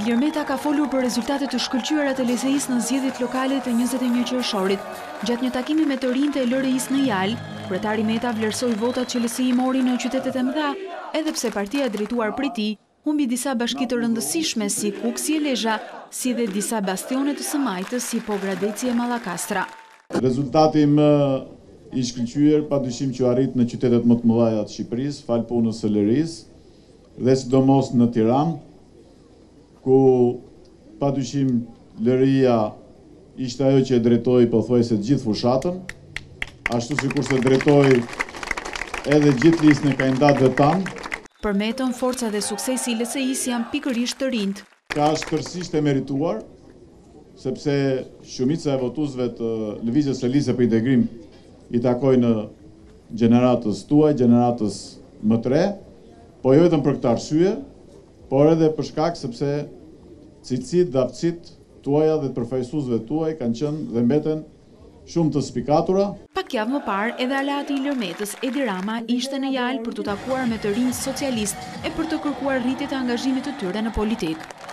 Ilir Meta ka folur për rezultatet të shkëlqyera të LSI-s në zgjedhjet lokale të 21 qershorit. Gjatë një takimi me të rinjtë e LRI-s në Jal, kryetari Meta vlerësoi votat që LSI mori në qytetet e mëdha, edhe pse partia e drejtuar prej tij humbi disa bashki të rëndësishme si Kuksi e Lezhë, si dhe disa bastione të së-majtës si Pogradeci e Mallakastra. Rezultati më i shkëlqyer padyshim që arrit në qytetet më të mëdha të Shqipërisë, fal punës së LRI-s, dhe sidomos në Tiranë, ku padyshim LRI-ja ishte ajo që e drejtoi pothuajse të gjithë fushatën, ashtu sikurse drejtoi edhe gjithë listën e kandidatëve tanë. Për Metën, forca dhe suksesi i LSI-s janë pikërisht të rinjt. Ka shkërsisht e merituar, sepse shumica e votuesve të lëvizjes së listës për integrim i takoj në gjeneratës tuaj, gjeneratës më të re, po jo vetëm për këtë arsye, por edhe për shkak sepse cilësitë dhe aftësitë tuaja dhe të përfaqësuesve tuaj kanë qenë dhe mbeten shumë të spikatura. Pak javë më parë, edhe aleati i Ilir Metës, Edi Rama, ishte në Jal për të takuar me të rinj socialist e për të kërkuar rritje të angazhimit të tyre në politikë.